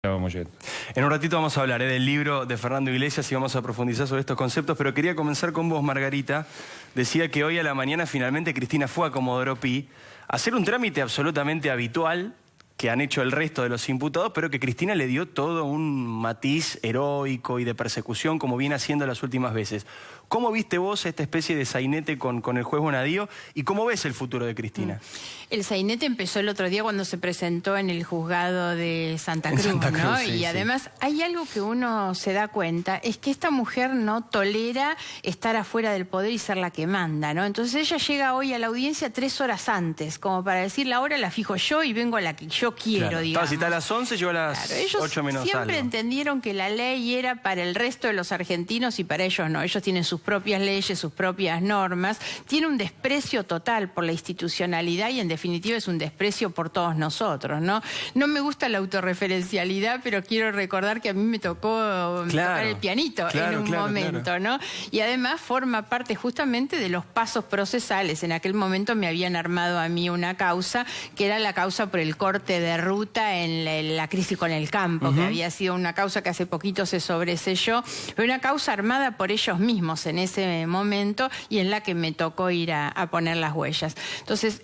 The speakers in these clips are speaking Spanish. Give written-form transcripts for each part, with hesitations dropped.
Vamos yendo. En un ratito vamos a hablar del libro de Fernando Iglesias y vamos a profundizar sobre estos conceptos, pero quería comenzar con vos, Margarita. Decía que hoy a la mañana finalmente Cristina fue a Comodoro Pi a hacer un trámite absolutamente habitual que han hecho el resto de los imputados, pero que Cristina le dio todo un matiz heroico y de persecución como viene haciendo las últimas veces. ¿Cómo viste vos esta especie de sainete con el juez Bonadío y cómo ves el futuro de Cristina? El sainete empezó el otro día cuando se presentó en el juzgado de Santa Cruz, ¿no? Sí, y además hay algo que uno se da cuenta, es que esta mujer no tolera estar afuera del poder y ser la que manda, ¿no? Entonces ella llega hoy a la audiencia 3 horas antes, como para decir la hora la fijo yo y vengo a la que yo quiero, claro. digamos. Si está a las 11, yo a las 8 menos algo. Siempre entendieron que la ley era para el resto de los argentinos y para ellos no. Ellos tienen sus propias leyes, sus propias normas. Tiene un desprecio total por la institucionalidad y en definitiva es un desprecio por todos nosotros, ¿no? No me gusta la autorreferencialidad, pero quiero recordar que a mí me tocó tocar el pianito en un momento, ¿no? Y además forma parte justamente de los pasos procesales. En aquel momento me habían armado a mí una causa, que era la causa por el corte de ruta en la crisis con el campo, que había sido una causa que hace poquito se sobreselló, pero una causa armada por ellos mismos en ese momento y en la que me tocó ir a poner las huellas. Entonces,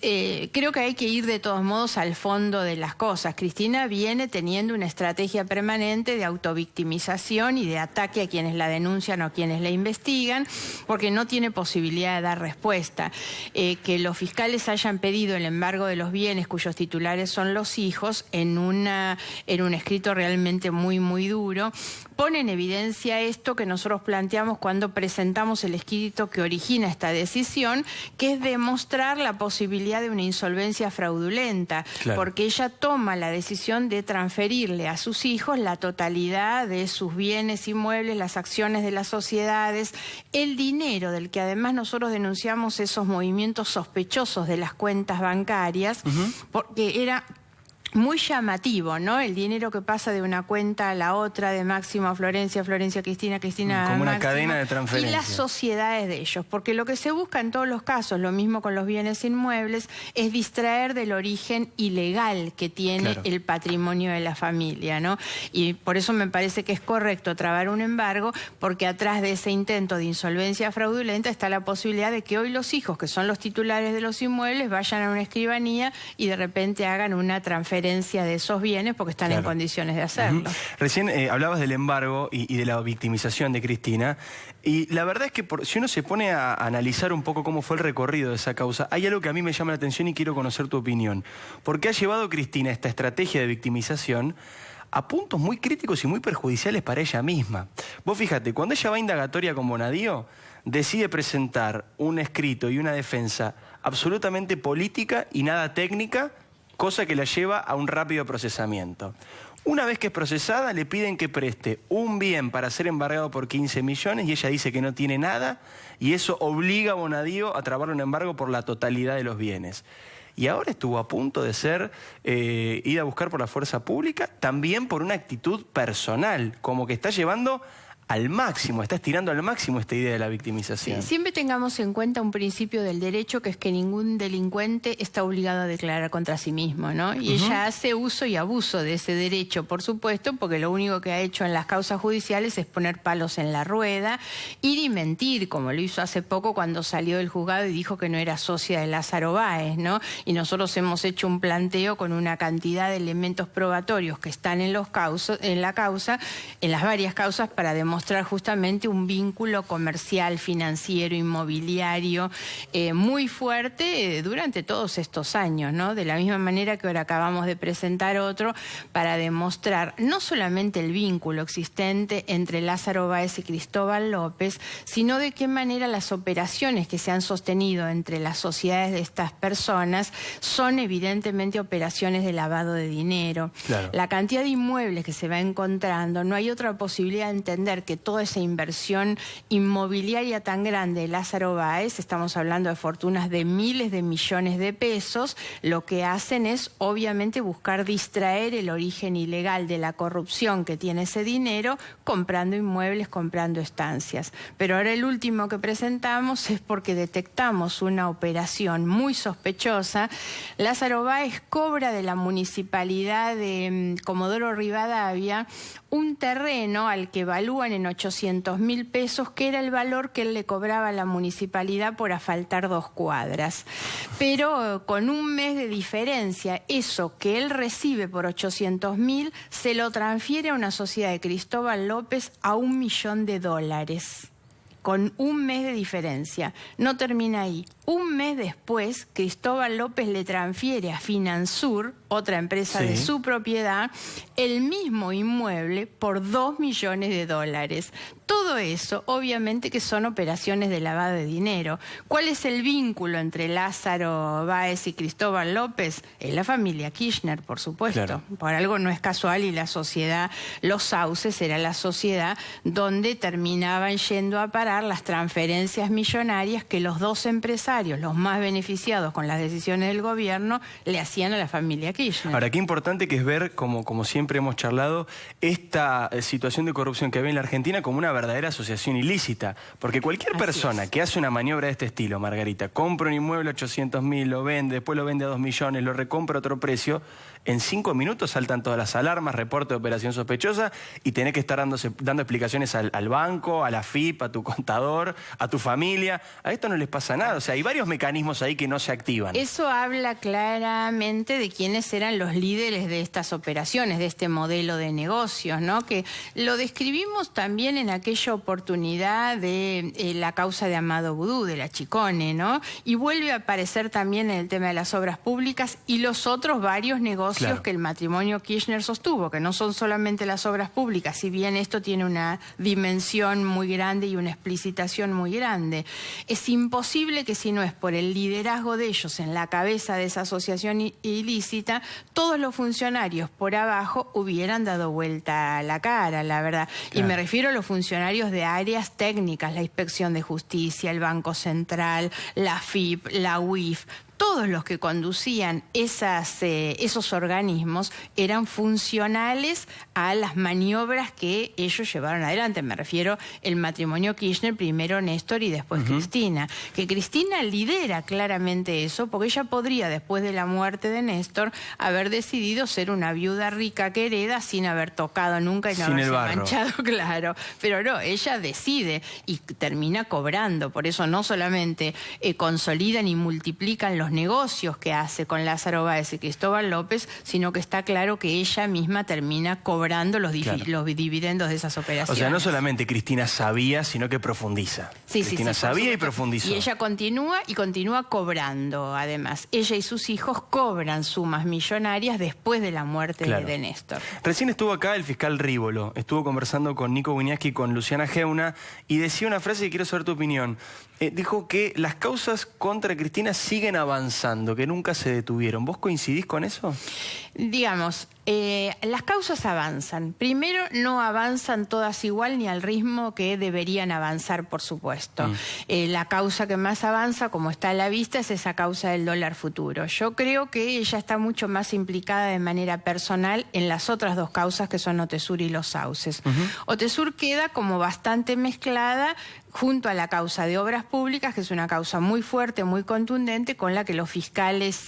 creo que hay que ir de todos modos al fondo de las cosas. Cristina viene teniendo una estrategia permanente de autovictimización y de ataque a quienes la denuncian o quienes la investigan, porque no tiene posibilidad de dar respuesta. Que los fiscales hayan pedido el embargo de los bienes cuyos titulares son los hijos en un escrito realmente muy duro, pone en evidencia esto que nosotros planteamos cuando presentamos el escrito que origina esta decisión, que es demostrar la posibilidad de una insolvencia fraudulenta, porque ella toma la decisión de transferirle a sus hijos la totalidad de sus bienes inmuebles, las acciones de las sociedades, el dinero del que además nosotros denunciamos esos movimientos sospechosos de las cuentas bancarias, porque era muy llamativo, ¿no? El dinero que pasa de una cuenta a la otra, de Máximo a Florencia, Florencia a Cristina, Cristina a como una Máximo, cadena de transferencia. Y las sociedades de ellos, porque lo que se busca en todos los casos, lo mismo con los bienes inmuebles, es distraer del origen ilegal que tiene el patrimonio de la familia, ¿no? Y por eso me parece que es correcto trabar un embargo, porque atrás de ese intento de insolvencia fraudulenta está la posibilidad de que hoy los hijos, que son los titulares de los inmuebles, vayan a una escribanía y de repente hagan una transferencia de esos bienes porque están en condiciones de hacerlo. Recién hablabas del embargo y de la victimización de Cristina, y la verdad es que si uno se pone a analizar un poco cómo fue el recorrido de esa causa, hay algo que a mí me llama la atención y quiero conocer tu opinión. ¿Por qué ha llevado Cristina esta estrategia de victimización a puntos muy críticos y muy perjudiciales para ella misma? Vos fíjate, cuando ella va a indagatoria con Bonadío, decide presentar un escrito y una defensa absolutamente política y nada técnica, cosa que la lleva a un rápido procesamiento. Una vez que es procesada, le piden que preste un bien para ser embargado por 15 millones y ella dice que no tiene nada y eso obliga a Bonadío a trabar un embargo por la totalidad de los bienes. Y ahora estuvo a punto de ser ida a buscar por la fuerza pública, también por una actitud personal, como que está llevando al máximo, está estirando al máximo esta idea de la victimización. Sí, siempre tengamos en cuenta un principio del derecho, que es que ningún delincuente está obligado a declarar contra sí mismo, ¿no? Y ella hace uso y abuso de ese derecho, por supuesto, porque lo único que ha hecho en las causas judiciales es poner palos en la rueda, ir y mentir, como lo hizo hace poco cuando salió del juzgado y dijo que no era socia de Lázaro Báez, ¿no? Y nosotros hemos hecho un planteo con una cantidad de elementos probatorios que están en las varias causas, para demostrar justamente un vínculo comercial, financiero, inmobiliario muy fuerte durante todos estos años, ¿no? De la misma manera que ahora acabamos de presentar otro para demostrar no solamente el vínculo existente entre Lázaro Báez y Cristóbal López, sino de qué manera las operaciones que se han sostenido entre las sociedades de estas personas son evidentemente operaciones de lavado de dinero. La cantidad de inmuebles que se va encontrando, no hay otra posibilidad de entender que toda esa inversión inmobiliaria tan grande de Lázaro Báez, estamos hablando de fortunas de miles de millones de pesos, lo que hacen es obviamente buscar distraer el origen ilegal de la corrupción que tiene ese dinero, comprando inmuebles, comprando estancias. Pero ahora el último que presentamos es porque detectamos una operación muy sospechosa. Lázaro Báez cobra de la municipalidad de Comodoro Rivadavia un terreno al que evalúan en 800.000 pesos, que era el valor que él le cobraba a la municipalidad por asfaltar 2 cuadras. Pero con un mes de diferencia, eso que él recibe por 800.000 se lo transfiere a una sociedad de Cristóbal López a $1 millón. Con un mes de diferencia. No termina ahí. Un mes después, Cristóbal López le transfiere a Finansur, otra empresa de su propiedad, el mismo inmueble por $2 millones. Todo eso, obviamente, que son operaciones de lavado de dinero. ¿Cuál es el vínculo entre Lázaro Báez y Cristóbal López? Es la familia Kirchner, por supuesto. Claro. Por algo no es casual, y la sociedad, Los Sauces, era la sociedad donde terminaban yendo a parar las transferencias millonarias que los dos empresarios, los más beneficiados con las decisiones del gobierno, le hacían a la familia Kirchner. Ahora, qué importante que es ver, como siempre hemos charlado, esta situación de corrupción que ve en la Argentina como una verdadera asociación ilícita. Porque cualquier persona que hace una maniobra de este estilo, Margarita, compra un inmueble a 800.000, lo vende, después lo vende a 2 millones, lo recompra a otro precio, en 5 minutos saltan todas las alarmas, reporte de operación sospechosa, y tenés que estar dando explicaciones al banco, a la FIP, a tu contador, a tu familia. A esto no les pasa nada. O sea, hay varios mecanismos ahí que no se activan. Eso habla claramente de quiénes eran los líderes de estas operaciones, de este modelo de negocios, ¿no? Que lo describimos también en aquella oportunidad de la causa de Amado Vudú, de la Chicone, ¿no? Y vuelve a aparecer también en el tema de las obras públicas y los otros varios negocios que el matrimonio Kirchner sostuvo, que no son solamente las obras públicas, si bien esto tiene una dimensión muy grande y una explicitación muy grande. Es imposible que, si no es por el liderazgo de ellos en la cabeza de esa asociación ilícita, todos los funcionarios por abajo hubieran dado vuelta a la cara, la verdad. Claro. Y me refiero a los funcionarios de áreas técnicas, la Inspección de Justicia, el Banco Central, la FIP, la UIF. Todos los que conducían esos organismos eran funcionales a las maniobras que ellos llevaron adelante. Me refiero el matrimonio Kirchner, primero Néstor y después Cristina. Que Cristina lidera claramente eso, porque ella podría, después de la muerte de Néstor, haber decidido ser una viuda rica que hereda sin haber tocado nunca y no haberse manchado, claro. Pero no, ella decide y termina cobrando. Por eso no solamente consolidan y multiplican los negocios que hace con Lázaro Báez y Cristóbal López, sino que está claro que ella misma termina cobrando los dividendos de esas operaciones. O sea, no solamente Cristina sabía, sino que profundiza. Cristina sabía y profundizó. Y ella continúa cobrando, además. Ella y sus hijos cobran sumas millonarias después de la muerte de Néstor. Recién estuvo acá el fiscal Rívolo, estuvo conversando con Nico Wiñaski y con Luciana Geuna, y decía una frase que quiero saber tu opinión. Dijo que las causas contra Cristina siguen avanzando, que nunca se detuvieron. ¿Vos coincidís con eso? Digamos, las causas avanzan. Primero, no avanzan todas igual ni al ritmo que deberían avanzar, por supuesto. La causa que más avanza, como está a la vista, es esa causa del dólar futuro. Yo creo que ella está mucho más implicada de manera personal en las otras dos causas, que son Otesur y Los Sauces. Otesur queda como bastante mezclada junto a la causa de obras públicas, que es una causa muy fuerte, muy contundente, con la que los fiscales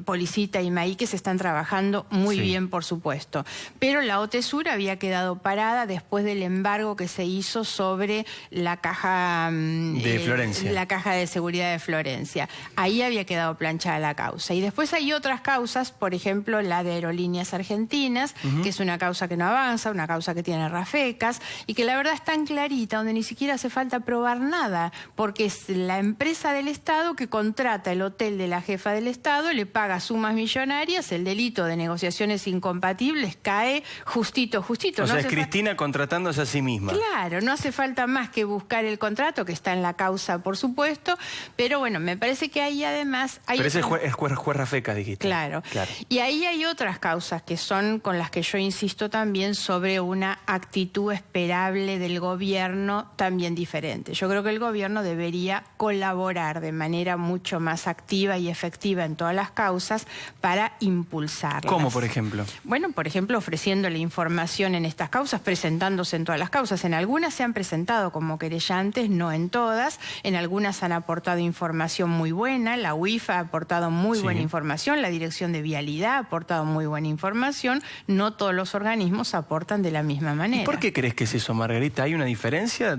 Policita y Maíquez están trabajando muy bien, por supuesto. Pero la Otesur había quedado parada después del embargo que se hizo sobre la caja de Florencia. La caja de seguridad de Florencia. Ahí había quedado planchada la causa. Y después hay otras causas, por ejemplo, la de Aerolíneas Argentinas, que es una causa que no avanza, una causa que tiene rafecas, y que la verdad es tan clarita, donde ni siquiera hace falta falta probar nada, porque es la empresa del Estado que contrata el hotel de la jefa del Estado, le paga sumas millonarias, el delito de negociaciones incompatibles cae justito. O sea, es Cristina contratándose a sí misma. Claro, no hace falta más que buscar el contrato, que está en la causa, por supuesto, pero bueno, me parece que ahí además... Pero ese es juez Rafecas, dijiste. Claro. Y ahí hay otras causas que son con las que yo insisto también sobre una actitud esperable del gobierno también diferente. Yo creo que el gobierno debería colaborar de manera mucho más activa y efectiva en todas las causas para impulsarlas. ¿Cómo, por ejemplo? Bueno, por ejemplo, ofreciéndole información en estas causas, presentándose en todas las causas. En algunas se han presentado como querellantes, no en todas. En algunas han aportado información muy buena. La UIF ha aportado muy buena información. La Dirección de Vialidad ha aportado muy buena información. No todos los organismos aportan de la misma manera. ¿Y por qué crees que es eso, Margarita? ¿Hay una diferencia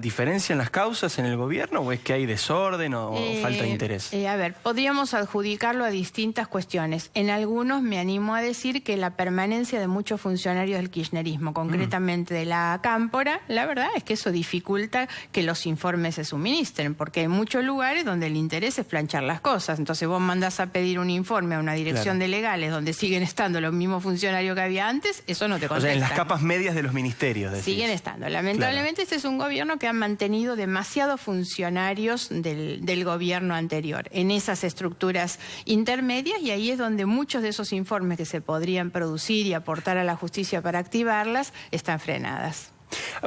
en las causas en el gobierno o es que hay desorden o falta de interés? A ver, podríamos adjudicarlo a distintas cuestiones. En algunos me animo a decir que la permanencia de muchos funcionarios del kirchnerismo, concretamente de la Cámpora, la verdad es que eso dificulta que los informes se suministren, porque hay muchos lugares donde el interés es planchar las cosas. Entonces vos mandás a pedir un informe a una dirección de legales donde siguen estando los mismos funcionarios que había antes, eso no te contesta. O sea, en las capas medias de los ministerios. Decís. Siguen estando. Lamentablemente este es un gobierno que ha mantenido demasiados funcionarios del gobierno anterior en esas estructuras intermedias, y ahí es donde muchos de esos informes que se podrían producir y aportar a la justicia para activarlas están frenadas.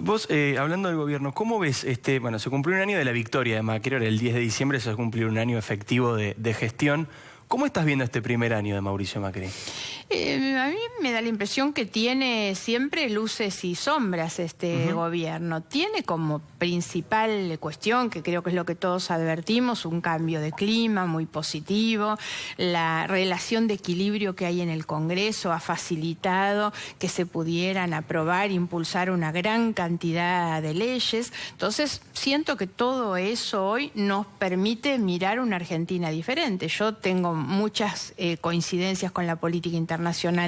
Vos, hablando del gobierno, ¿cómo ves? Bueno, se cumplió un año de la victoria de Macri, el 10 de diciembre se cumplió un año efectivo de gestión. ¿Cómo estás viendo este primer año de Mauricio Macri? A mí me da la impresión que tiene siempre luces y sombras este gobierno. Tiene como principal cuestión, que creo que es lo que todos advertimos, un cambio de clima muy positivo. La relación de equilibrio que hay en el Congreso ha facilitado que se pudieran aprobar, impulsar una gran cantidad de leyes. Entonces, siento que todo eso hoy nos permite mirar una Argentina diferente. Yo tengo muchas coincidencias con la política internacional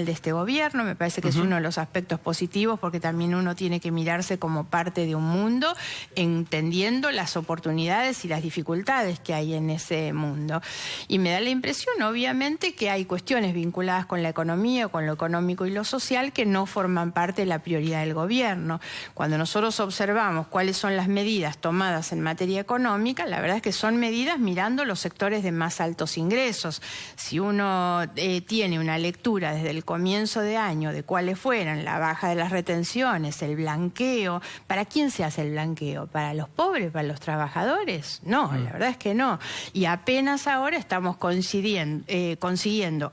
de este gobierno, me parece que es uno de los aspectos positivos, porque también uno tiene que mirarse como parte de un mundo, entendiendo las oportunidades y las dificultades que hay en ese mundo. Y me da la impresión, obviamente, que hay cuestiones vinculadas con la economía, con lo económico y lo social, que no forman parte de la prioridad del gobierno. Cuando nosotros observamos cuáles son las medidas tomadas en materia económica, la verdad es que son medidas mirando los sectores de más altos ingresos. Si uno tiene una lectura desde el comienzo de año de cuáles fueran la baja de las retenciones, el blanqueo, ¿para quién se hace el blanqueo? ¿Para los pobres, para los trabajadores? No, la verdad es que no. Y apenas ahora estamos consiguiendo,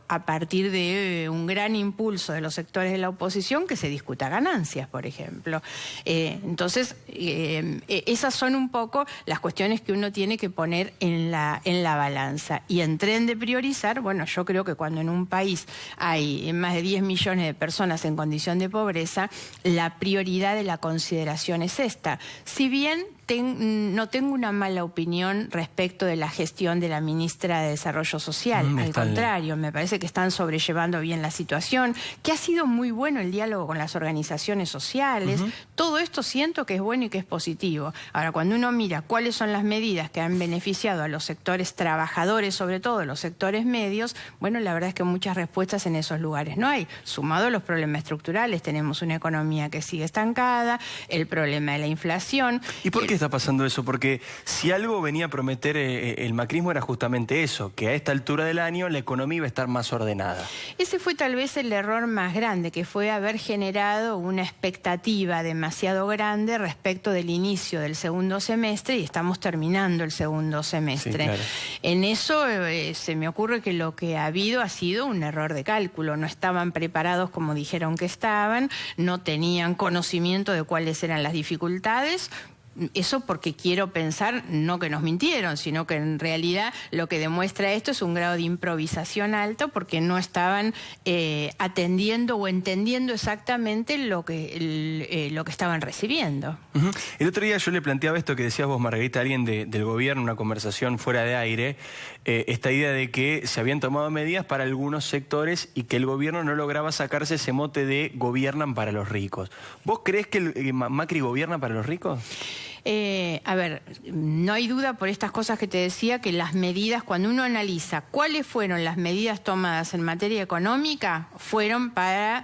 a partir de un gran impulso de los sectores de la oposición, que se discuta ganancias, por ejemplo. Entonces, esas son un poco las cuestiones que uno tiene que poner en la balanza. Y en tren de priorizar, bueno, yo creo que cuando en un país hay más de 10 millones de personas en condición de pobreza, la prioridad de la consideración es esta. Si bien no tengo una mala opinión respecto de la gestión de la ministra de Desarrollo Social. Al contrario, me parece que están sobrellevando bien la situación, que ha sido muy bueno el diálogo con las organizaciones sociales. Todo esto siento que es bueno y que es positivo. Ahora, cuando uno mira cuáles son las medidas que han beneficiado a los sectores trabajadores, sobre todo los sectores medios, bueno, la verdad es que muchas respuestas en esos lugares no hay. Sumado a los problemas estructurales, tenemos una economía que sigue estancada, el problema de la inflación. ¿Y por qué está pasando eso? Porque si algo venía a prometer el macrismo era justamente eso, que a esta altura del año la economía iba a estar más ordenada. Ese fue tal vez el error más grande, que fue haber generado una expectativa demasiado grande respecto del inicio del segundo semestre, y estamos terminando el segundo semestre. Sí, claro. En eso se me ocurre que lo que ha habido ha sido un error de cálculo. No estaban preparados como dijeron que estaban, no tenían conocimiento de cuáles eran las dificultades. Eso porque quiero pensar, no que nos mintieron, sino que en realidad lo que demuestra esto es un grado de improvisación alto, porque no estaban atendiendo o entendiendo exactamente lo que estaban recibiendo. El otro día yo le planteaba esto que decías vos, Margarita, a alguien del gobierno, una conversación fuera de aire, esta idea de que se habían tomado medidas para algunos sectores y que el gobierno no lograba sacarse ese mote de gobiernan para los ricos. ¿Vos creés que Macri gobierna para los ricos? A ver, no hay duda por estas cosas que te decía que las medidas, cuando uno analiza cuáles fueron las medidas tomadas en materia económica, fueron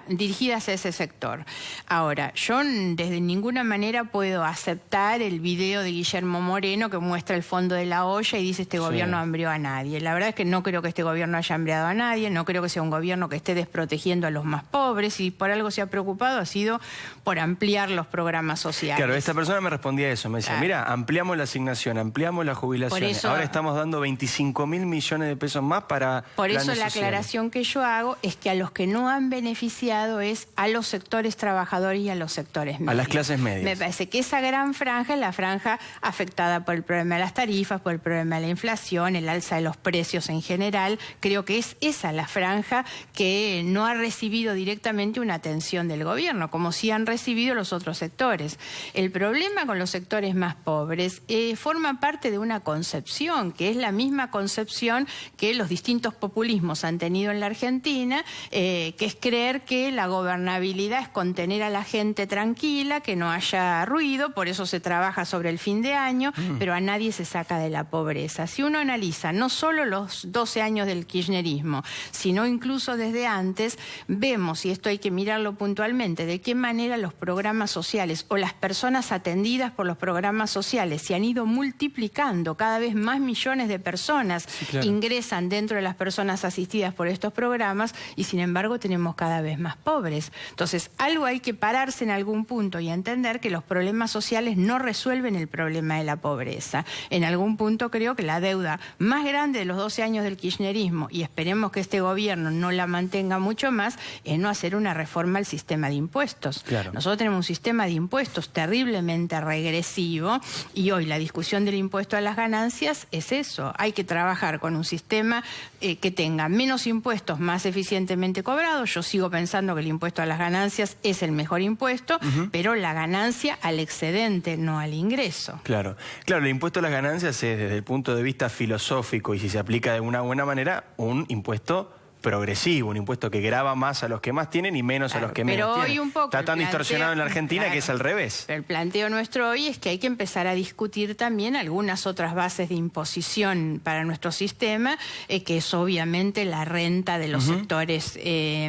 dirigidas a ese sector. Ahora, yo desde ninguna manera puedo aceptar el video de Guillermo Moreno que muestra el fondo de la olla y dice este gobierno hambrió a nadie. La verdad es que no creo que este gobierno haya hambreado a nadie, no creo que sea un gobierno que esté desprotegiendo a los más pobres, y por algo se ha preocupado ha sido por ampliar los programas sociales. Claro, esta persona me respondía eso, me decía, Claro. mira, ampliamos la asignación, ampliamos las jubilaciones, ahora estamos dando 25.000 millones de pesos más para Por eso planes la sociales. aclaración que yo hago es que a los que no han beneficiado es a los sectores trabajadores y a los sectores medios. A las clases medias. Me parece que esa gran franja es la franja afectada por el problema de las tarifas, por el problema de la inflación, el alza de los precios en general. Creo que es esa la franja que no ha recibido directamente una atención del gobierno, como sí han recibido los otros sectores. El problema con los sectores más pobres forma parte de una concepción, que es la misma concepción que los distintos populismos han tenido en la Argentina, que es creer que la gobernabilidad es contener a la gente tranquila, que no haya ruido, por eso se trabaja sobre el fin de año, pero a nadie se saca de la pobreza. Si uno analiza no solo los 12 años del kirchnerismo, sino incluso desde antes, vemos, y esto hay que mirarlo puntualmente, de qué manera los programas sociales o las personas atendidas por los programas sociales se han ido multiplicando. Cada vez más millones de personas ingresan dentro de las personas asistidas por estos programas y sin embargo tenemos cada vez más pobres. Entonces, algo hay que pararse en algún punto y entender que los problemas sociales no resuelven el problema de la pobreza. En algún punto creo que la deuda más grande de los 12 años del kirchnerismo, y esperemos que este gobierno no la mantenga mucho más, es no hacer una reforma al sistema de impuestos. Claro. Nosotros tenemos un sistema de impuestos terriblemente regresivo y hoy la discusión del impuesto a las ganancias es eso. Hay que trabajar con un sistema que tenga menos impuestos más eficientemente cobrados. Yo sigo pensando que el impuesto a las ganancias es el mejor impuesto, pero la ganancia al excedente, no al ingreso. Claro, el impuesto a las ganancias es, desde el punto de vista filosófico y si se aplica de una buena manera, un impuesto progresivo, un impuesto que grava más a los que más tienen y menos a los que menos tienen. Hoy un poco está tan distorsionado en la Argentina que es al revés. Pero el planteo nuestro hoy es que hay que empezar a discutir también algunas otras bases de imposición para nuestro sistema, que es obviamente la renta de los sectores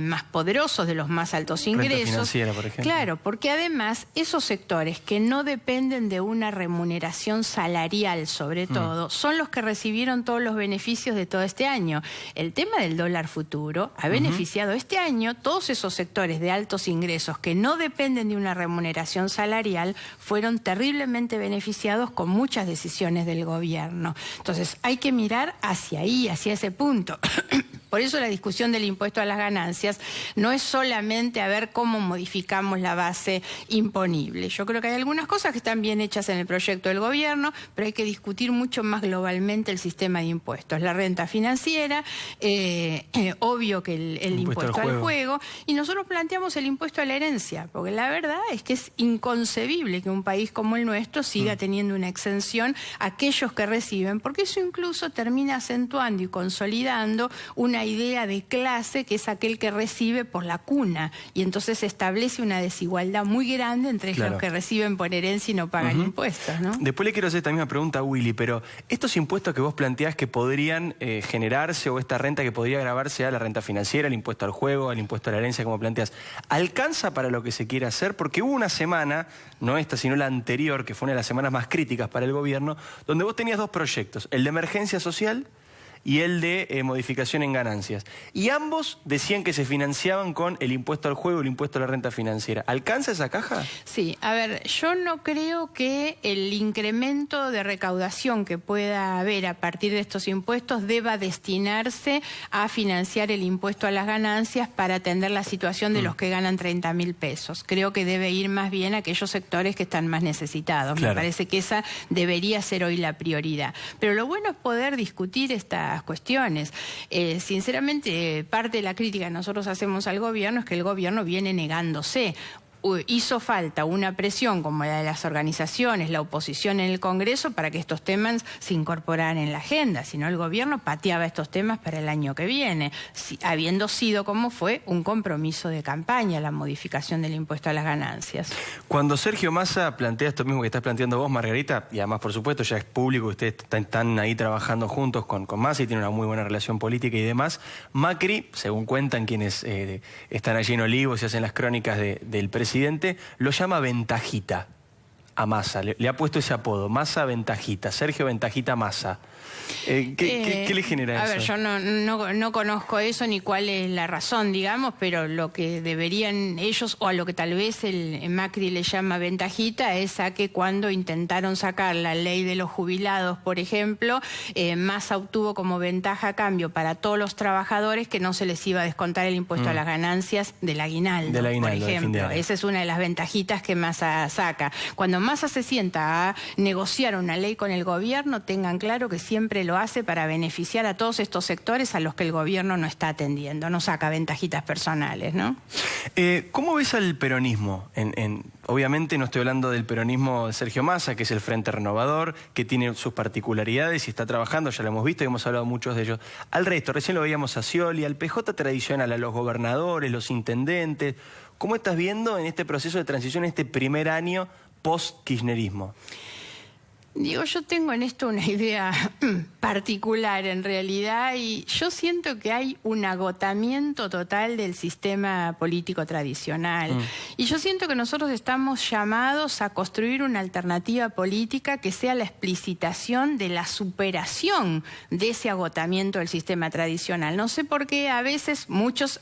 más poderosos, de los más altos ingresos. Renta financiera, por ejemplo. Claro, porque además esos sectores que no dependen de una remuneración salarial, sobre todo, son los que recibieron todos los beneficios de todo este año. El tema del dólar futuro ha beneficiado este año todos esos sectores de altos ingresos que no dependen de una remuneración salarial, fueron terriblemente beneficiados con muchas decisiones del gobierno. Entonces hay que mirar hacia ahí, hacia ese punto. Por eso la discusión del impuesto a las ganancias no es solamente a ver cómo modificamos la base imponible. Yo creo que hay algunas cosas que están bien hechas en el proyecto del gobierno, pero hay que discutir mucho más globalmente el sistema de impuestos. La renta financiera, obvio que el impuesto al juego, y nosotros planteamos el impuesto a la herencia, porque la verdad es que es inconcebible que un país como el nuestro siga teniendo una exención a aquellos que reciben, porque eso incluso termina acentuando y consolidando una idea de clase que es aquel que recibe por la cuna, y entonces se establece una desigualdad muy grande entre los que reciben por herencia y no pagan impuestos, ¿no? Después le quiero hacer esta misma pregunta a Willy, pero estos impuestos que vos planteás que podrían generarse, o esta renta que podría grabarse a la renta financiera, el impuesto al juego, el impuesto a la herencia, como planteás, ¿alcanza para lo que se quiere hacer? Porque hubo una semana, no esta sino la anterior, que fue una de las semanas más críticas para el gobierno, donde vos tenías dos proyectos, el de emergencia social y el de modificación en ganancias. Y ambos decían que se financiaban con el impuesto al juego y el impuesto a la renta financiera. ¿Alcanza esa caja? Sí, a ver, yo no creo que el incremento de recaudación que pueda haber a partir de estos impuestos deba destinarse a financiar el impuesto a las ganancias para atender la situación de los que ganan 30.000 pesos. Creo que debe ir más bien a aquellos sectores que están más necesitados. Me parece que esa debería ser hoy la prioridad. Pero lo bueno es poder discutir estas cuestiones. Sinceramente, parte de la crítica que nosotros hacemos al gobierno es que el gobierno viene negándose. hizo falta una presión como la de las organizaciones, la oposición en el Congreso, para que estos temas se incorporaran en la agenda. Si no, el gobierno pateaba estos temas para el año que viene, habiendo sido, como fue, un compromiso de campaña la modificación del impuesto a las ganancias. Cuando Sergio Massa plantea esto mismo que estás planteando vos, Margarita, y además, por supuesto, ya es público, ustedes están ahí trabajando juntos con Massa y tienen una muy buena relación política y demás, Macri, según cuentan quienes están allí en Olivos y hacen las crónicas del presidente, lo llama Ventajita a Massa, le ha puesto ese apodo, Massa Ventajita, Sergio Ventajita Massa. ¿Qué le genera eso? A ver, yo no conozco eso ni cuál es la razón, digamos, pero lo que deberían ellos, o a lo que tal vez el Macri le llama ventajita, es a que cuando intentaron sacar la ley de los jubilados, por ejemplo, Massa obtuvo como ventaja a cambio para todos los trabajadores que no se les iba a descontar el impuesto a las ganancias del aguinaldo, por ejemplo. Esa es una de las ventajitas que Massa saca. Cuando Massa se sienta a negociar una ley con el gobierno, tengan claro que siempre lo hace para beneficiar a todos estos sectores a los que el gobierno no está atendiendo, no saca ventajitas personales, ¿no? ¿Cómo ves al peronismo? Obviamente no estoy hablando del peronismo de Sergio Massa, que es el Frente Renovador, que tiene sus particularidades y está trabajando, ya lo hemos visto y hemos hablado muchos de ellos. Al resto, recién lo veíamos a Scioli, al PJ tradicional, a los gobernadores, los intendentes. ¿Cómo estás viendo en este proceso de transición, en este primer año post-kirchnerismo? Digo, yo tengo en esto una idea particular en realidad, y yo siento que hay un agotamiento total del sistema político tradicional. Y yo siento que nosotros estamos llamados a construir una alternativa política que sea la explicitación de la superación de ese agotamiento del sistema tradicional. No sé por qué a veces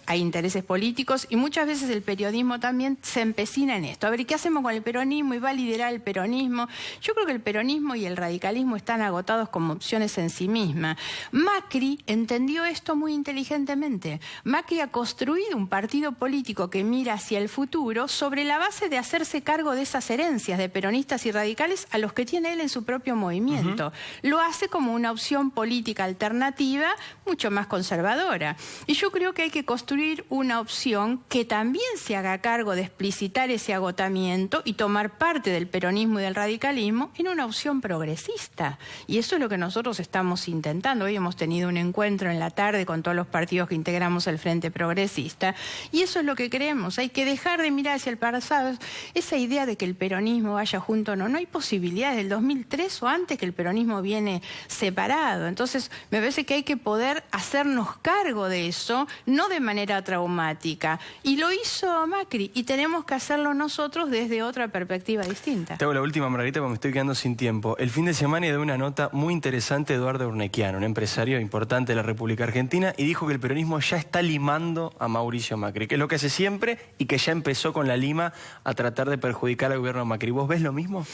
hay intereses políticos y muchas veces el periodismo también se empecina en esto. A ver, ¿y qué hacemos con el peronismo? ¿Y va a liderar el peronismo? Yo creo que el peronismo y el radicalismo están agotados como opciones en sí mismas. Macri entendió esto muy inteligentemente. Macri ha construido un partido político que mira hacia el futuro sobre la base de hacerse cargo de esas herencias de peronistas y radicales a los que tiene él en su propio movimiento. Lo hace como una opción política alternativa mucho más conservadora. Y yo creo que hay que construir una opción que también se haga cargo de explicitar ese agotamiento y tomar parte del peronismo y del radicalismo en una opción progresista. Y eso es lo que nosotros estamos intentando. Hoy hemos tenido un encuentro en la tarde con todos los partidos que integramos el Frente Progresista, y eso es lo que creemos. Hay que dejar de mirar hacia el pasado. Esa idea de que el peronismo vaya junto o no, no hay posibilidades. Del 2003 o antes que el peronismo viene separado. Entonces, me parece que hay que poder hacernos cargo de eso, no de manera traumática. Y lo hizo Macri, y tenemos que hacerlo nosotros desde otra perspectiva distinta. Te hago la última, Margarita, porque me estoy quedando sin tiempo. El fin de semana dio una nota muy interesante de Eduardo Urnequiano, un empresario importante de la República Argentina, y dijo que el peronismo ya está limando a Mauricio Macri, que es lo que hace siempre y que ya empezó con la lima a tratar de perjudicar al gobierno de Macri. ¿Vos ves lo mismo?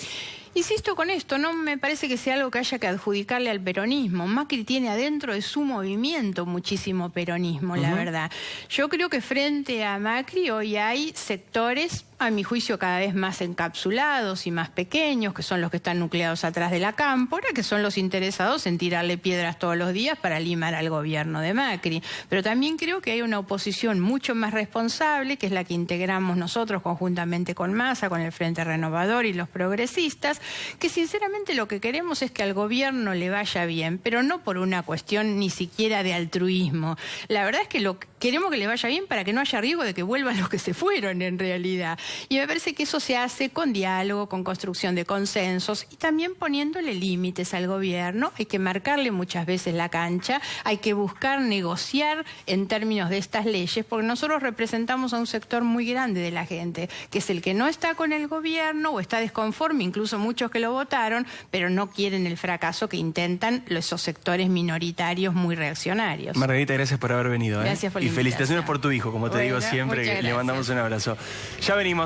Insisto con esto, no me parece que sea algo que haya que adjudicarle al peronismo. Macri tiene adentro de su movimiento muchísimo peronismo, la verdad. Yo creo que frente a Macri hoy hay sectores, a mi juicio, cada vez más encapsulados y más pequeños, que son los que están nucleados atrás de la cámpora, que son los interesados en tirarle piedras todos los días para limar al gobierno de Macri. Pero también creo que hay una oposición mucho más responsable, que es la que integramos nosotros conjuntamente con Massa, con el Frente Renovador y los progresistas, que sinceramente lo que queremos es que al gobierno le vaya bien, pero no por una cuestión ni siquiera de altruismo. La verdad es que queremos que le vaya bien para que no haya riesgo de que vuelvan los que se fueron en realidad. Y me parece que eso se hace con diálogo, con construcción de consensos y también poniéndole límites al gobierno. Hay que marcarle muchas veces la cancha, hay que buscar negociar en términos de estas leyes, porque nosotros representamos a un sector muy grande de la gente, que es el que no está con el gobierno o está desconforme, incluso muchos que lo votaron, pero no quieren el fracaso que intentan esos sectores minoritarios muy reaccionarios. Margarita, gracias por haber venido. Gracias por la Y felicitaciones por tu hijo, como te digo siempre, que le mandamos un abrazo. Ya venimos.